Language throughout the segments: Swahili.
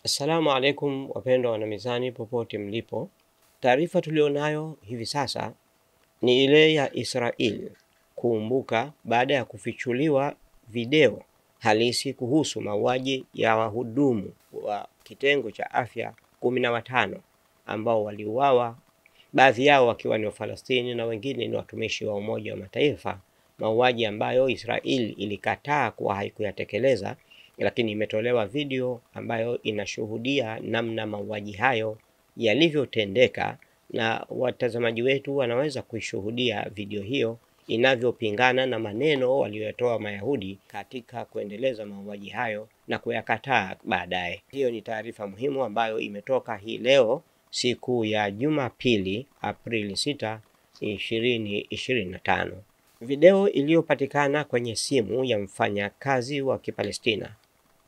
Assalamu alaikum wapendwa wana Mizani popote mlipo. Taarifa tulionayo hivi sasa ni ile ya Israel kuumbuka baada ya kufichuliwa video halisi kuhusu mauaji ya wahudumu wa kitengo cha afya 15 ambao waliuawa, baadhi yao wakiwa ni Wafalastini na wengine ni watumishi wa Umoja wa Mataifa, mauaji ambayo Israel ilikataa kuwa haikuyatekeleza, lakini imetolewa video ambayo inashuhudia namna mauaji hayo yalivyotendeka, na watazamaji wetu wanaweza kuishuhudia video hiyo inavyopingana na maneno waliotoa Mayahudi katika kuendeleza mauaji hayo na kuyakataa baadaye. Hiyo ni taarifa muhimu ambayo imetoka hii leo siku ya Jumapili Aprili 6, 2025. Video iliyopatikana kwenye simu ya mfanyakazi wa Kipalestina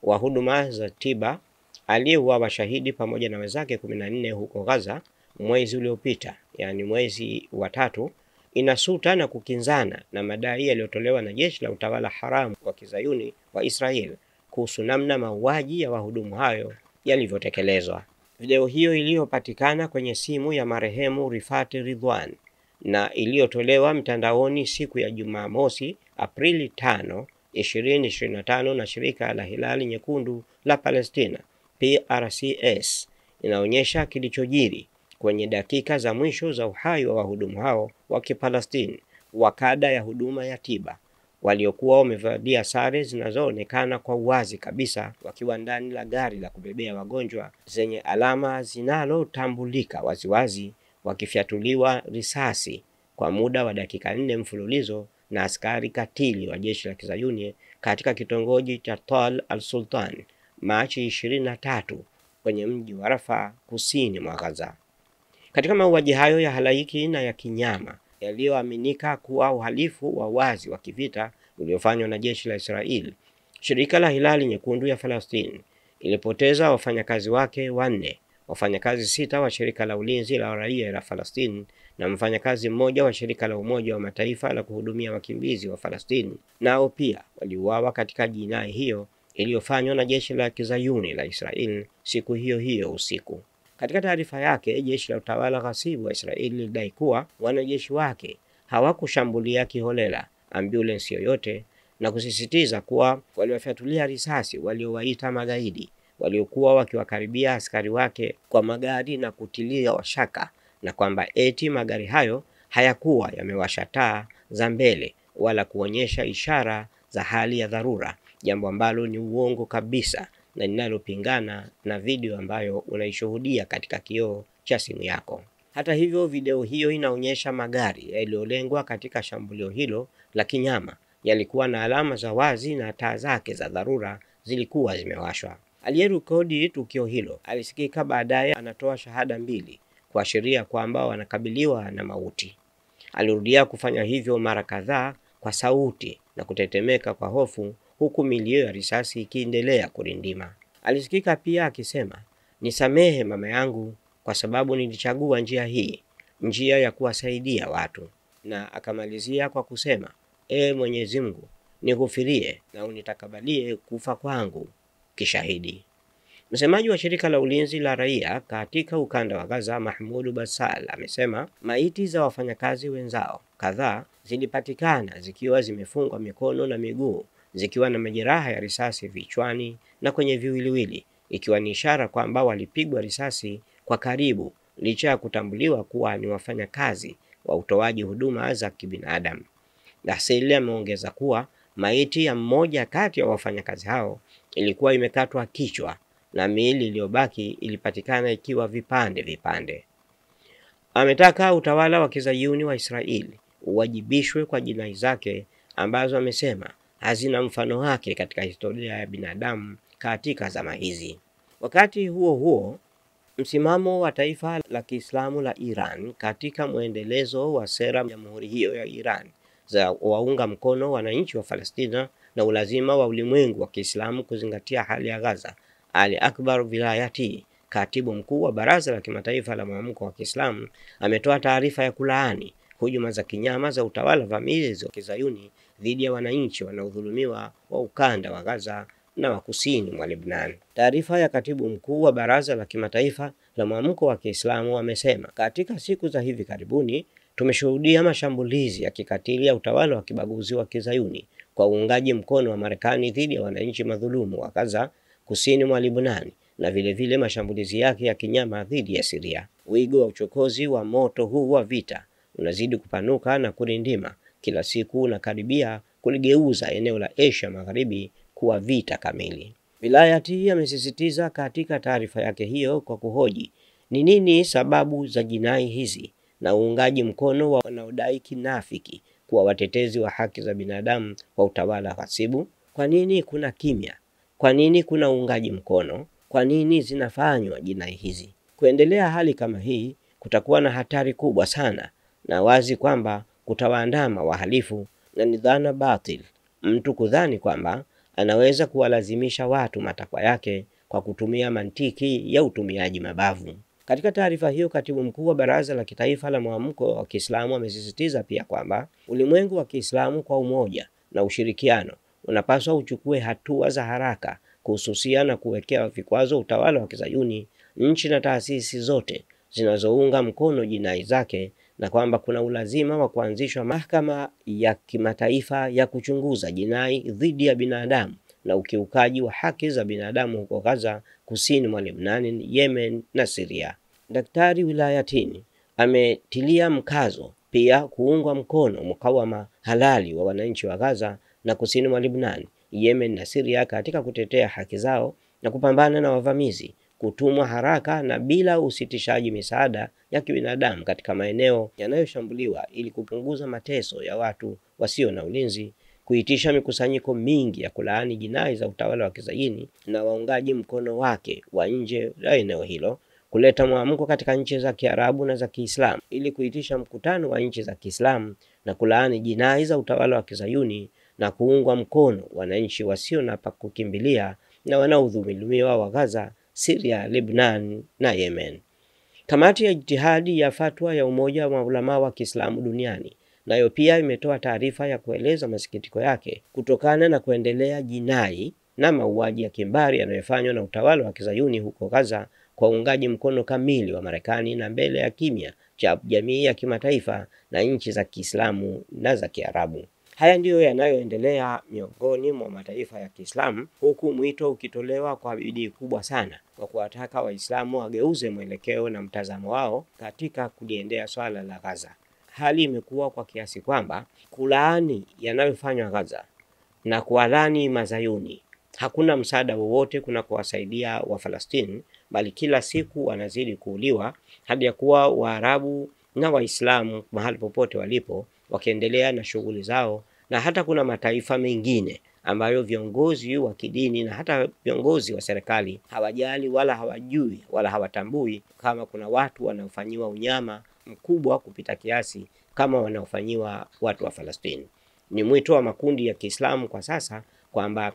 wa huduma za tiba aliyeuawa shahidi pamoja na wenzake 14 huko Gaza mwezi uliopita, yani mwezi wa 3, inasuta na kukinzana na madai yaliyotolewa na jeshi la utawala haramu wa Kizayuni wa Israel kuhusu namna mauaji ya wahudumu hayo yalivyotekelezwa. Video hiyo iliyopatikana kwenye simu ya marehemu Rifat Ridwan na iliyotolewa mtandaoni siku ya Jumamosi Aprili 5, 2025 na shirika la Hilali Nyekundu la Palestina PRCS inaonyesha kilichojiri kwenye dakika za mwisho za uhai wa wahudumu hao wa Kipalestini wa kada ya huduma ya tiba waliokuwa wamevalia sare zinazoonekana kwa uwazi kabisa, wakiwa ndani la gari la kubebea wagonjwa zenye alama zinalotambulika waziwazi, wakifyatuliwa risasi kwa muda wa dakika 4 mfululizo na askari katili wa jeshi la Kizayuni katika kitongoji cha Tal al-Sultan Machi 23 kwenye mji wa Rafah kusini mwa Gaza. Katika mauaji hayo ya halaiki na ya kinyama yaliyoaminika kuwa uhalifu wa wazi wa kivita uliofanywa na jeshi la Israel, shirika la Hilali Nyekundu ya Palestina ilipoteza wafanyakazi wake 4, wafanyakazi 6 wa shirika la ulinzi la raia la Palestina na mfanyakazi mmoja wa shirika la Umoja wa Mataifa la kuhudumia wakimbizi wa Palestina, nao pia waliuawa katika jinai hiyo iliyofanywa na jeshi la Kizayuni la Israel siku hiyo hiyo usiku. Katika taarifa yake, jeshi la utawala ghasibu wa Israeli lilidai kuwa wanajeshi wake hawakushambulia kiholela ambulance yoyote na kusisitiza kuwa waliwafyatulia risasi waliowaita magaidi waliokuwa wakiwakaribia askari wake kwa magari na kutilia washaka, na kwamba eti magari hayo hayakuwa yamewasha taa za mbele wala kuonyesha ishara za hali ya dharura, jambo ambalo ni uongo kabisa na linalopingana na video ambayo unaishuhudia katika kioo cha simu yako. Hata hivyo, video hiyo inaonyesha magari yaliyolengwa katika shambulio hilo la kinyama yalikuwa na alama za wazi na taa zake za dharura zilikuwa zimewashwa. Aliyerekodi tukio hilo alisikika baadaye anatoa shahada 2 kuashiria kwamba wanakabiliwa na mauti. Alirudia kufanya hivyo mara kadhaa kwa sauti na kutetemeka kwa hofu, huku milio ya risasi ikiendelea kurindima. Alisikika pia akisema, "Nisamehe mama yangu kwa sababu nilichagua njia hii, njia ya kuwasaidia watu." Na akamalizia kwa kusema, Mwenyezi Mungu, nighufirie na unitakabalie kufa kwangu kishahidi." Msemaji wa shirika la ulinzi la raia katika ukanda wa Gaza, Mahmoud Basal, amesema maiti za wafanyakazi wenzao kadhaa zilipatikana zikiwa zimefungwa mikono na miguu, zikiwa na majeraha ya risasi vichwani na kwenye viwiliwili, ikiwa ni ishara kwamba walipigwa risasi kwa karibu licha ya kutambuliwa kuwa ni wafanyakazi wa utoaji huduma za kibinadamu. Basal ameongeza kuwa maiti ya mmoja kati ya wafanyakazi hao ilikuwa imekatwa kichwa na miili iliyobaki ilipatikana ikiwa vipande vipande. Ametaka utawala wa Kizayuni wa Israeli uwajibishwe kwa jinai zake ambazo amesema hazina mfano wake katika historia ya binadamu katika zama hizi. Wakati huo huo, msimamo wa taifa la Kiislamu la Iran katika muendelezo wa sera ya jamhuri hiyo ya Iran za waunga mkono wananchi wa Palestina na ulazima wa ulimwengu wa Kiislamu kuzingatia hali ya Gaza, Ali Akbar Vilayati, katibu mkuu wa Baraza la Kimataifa la Mwamko wa Kiislamu, ametoa taarifa ya kulaani hujuma za kinyama za utawala vamizi wa Kizayuni dhidi ya wananchi wanaodhulumiwa wa ukanda wa Gaza na wa kusini mwa Lebanon. Taarifa ya katibu mkuu wa Baraza la Kimataifa la Mwamko wa Kiislamu amesema, katika siku za hivi karibuni tumeshuhudia mashambulizi ya kikatili ya utawala wa kibaguzi wa Kizayuni kwa uungaji mkono wa Marekani dhidi ya wananchi madhulumu wa Gaza kusini mwa Lebanon, na vile mashambulizi yake ya kinyama dhidi ya Syria. Wigo wa uchokozi wa moto huu wa vita unazidi kupanuka na kurindima kila siku, unakaribia kuligeuza eneo la Asia Magharibi kuwa vita kamili. Vilayati amesisitiza katika taarifa yake hiyo kwa kuhoji ni nini sababu za jinai hizi na uungaji mkono wa wanaodai kinafiki kuwa watetezi wa haki za binadamu wa utawala ghasibu. Kwa nini kuna kimya? Kwa nini kuna uungaji mkono? Kwa nini zinafanywa jinai hizi? Kuendelea hali kama hii kutakuwa na hatari kubwa sana, na wazi kwamba kutawaandama wahalifu, na ni dhana batil mtu kudhani kwamba anaweza kuwalazimisha watu matakwa yake kwa kutumia mantiki ya utumiaji mabavu. Katika taarifa hiyo, katibu mkuu wa Baraza la Kitaifa la Mwamko wa Kiislamu amesisitiza pia kwamba ulimwengu wa Kiislamu kwa umoja na ushirikiano unapaswa uchukue hatua za haraka kuhususia na kuwekea vikwazo utawala wa Kizayuni, nchi na taasisi zote zinazounga mkono jinai zake, na kwamba kuna ulazima wa kuanzishwa mahakama ya kimataifa ya kuchunguza jinai dhidi ya binadamu na ukiukaji wa haki za binadamu huko Gaza, kusini mwa Lebanon, Yemen na Syria. Daktari Wilayatini ametilia mkazo pia kuungwa mkono mukawama halali wa wananchi wa Gaza na kusini mwa Lebanon, Yemen na Syria katika kutetea haki zao na kupambana na wavamizi, kutumwa haraka na bila usitishaji misaada ya kibinadamu katika maeneo yanayoshambuliwa ili kupunguza mateso ya watu wasio na ulinzi, kuitisha mikusanyiko mingi ya kulaani jinai za utawala wa Kizayuni na waungaji mkono wake wa nje ya eneo hilo, kuleta mwamko katika nchi za Kiarabu na za Kiislamu ili kuitisha mkutano wa nchi za Kiislamu na kulaani jinai za utawala wa Kizayuni na kuungwa mkono wananchi wasio na pa kukimbilia na wanaodhulumiwa wa Gaza, Syria, Lebanon na Yemen. Kamati ya Jitihadi ya Fatwa ya Umoja wa Ulama wa Kiislamu duniani nayo pia imetoa taarifa ya kueleza masikitiko yake kutokana na kuendelea jinai na mauaji ya kimbari yanayofanywa na utawala wa Kizayuni huko Gaza kwa uungaji mkono kamili wa Marekani na mbele ya kimya cha jamii ya kimataifa na nchi za Kiislamu na za Kiarabu. Haya ndiyo yanayoendelea miongoni mwa mataifa ya Kiislamu, huku mwito ukitolewa kwa bidii kubwa sana kwa kuwataka Waislamu wageuze mwelekeo na mtazamo wao katika kuliendea swala la Gaza. Hali imekuwa kwa kiasi kwamba kulaani yanayofanywa Gaza na kuwadhani Mazayuni hakuna msaada wowote kuna kuwasaidia wa Falastini, bali kila siku wanazidi kuuliwa hadi ya kuwa Waarabu na Waislamu mahali popote walipo wakiendelea na shughuli zao, na hata kuna mataifa mengine ambayo viongozi wa kidini na hata viongozi wa serikali hawajali wala hawajui wala hawatambui kama kuna watu wanaofanyiwa unyama mkubwa kupita kiasi kama wanaofanyiwa watu wa Falastini. Ni mwito wa makundi ya Kiislamu kwa sasa kwamba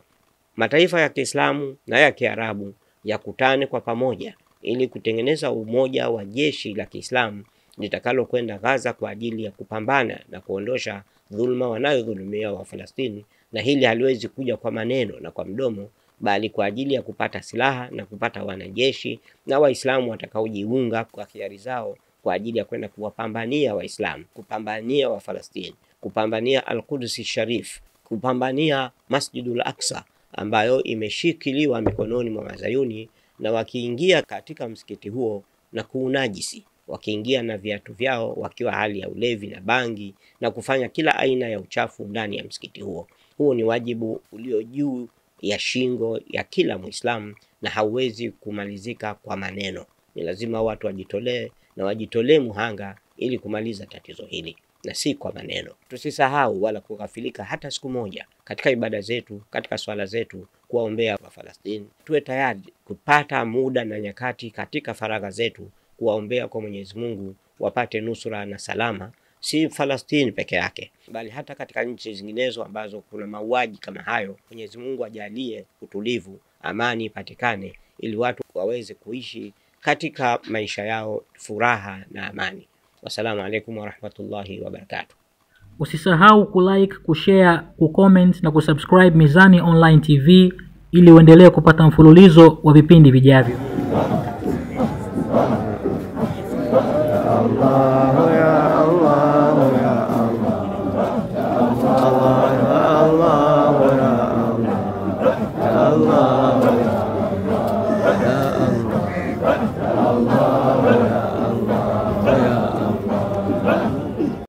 mataifa ya Kiislamu na ya Kiarabu yakutane kwa pamoja ili kutengeneza umoja wa jeshi la Kiislamu litakalo kwenda Gaza kwa ajili ya kupambana na kuondosha dhulma wanayodhulumia wa Falastini, na hili haliwezi kuja kwa maneno na kwa mdomo, bali kwa ajili ya kupata silaha na kupata wanajeshi na Waislamu watakaojiunga kwa hiari zao kwa ajili ya kwenda kuwapambania Waislamu, kupambania wa Falastini, kupambania Al-Quds Sharif, kupambania Masjidul Aqsa ambayo imeshikiliwa mikononi mwa Mazayuni, na wakiingia katika msikiti huo na kuunajisi, wakiingia na viatu vyao wakiwa hali ya ulevi na bangi na kufanya kila aina ya uchafu ndani ya msikiti huo. Huo ni wajibu ulio juu ya shingo ya kila Muislamu na hauwezi kumalizika kwa maneno. Ni lazima watu wajitolee na wajitolee muhanga ili kumaliza tatizo hili, na si kwa maneno. Tusisahau wala kughafilika hata siku moja katika ibada zetu, katika swala zetu kuwaombea wa Falastini. Tuwe tayari kupata muda na nyakati katika faragha zetu kuwaombea kwa Mwenyezi Mungu wapate nusura na salama, si Falastini peke yake bali hata katika nchi zinginezo ambazo kuna mauaji kama hayo. Mwenyezi Mungu ajalie utulivu, amani ipatikane ili watu waweze kuishi katika maisha yao furaha na amani. Wassalamu alaikum warahmatullahi wabarakatuh. Usisahau kulike, kushare, kucomment na kusubscribe Mizani Online TV ili uendelee kupata mfululizo wa vipindi vijavyo. Allah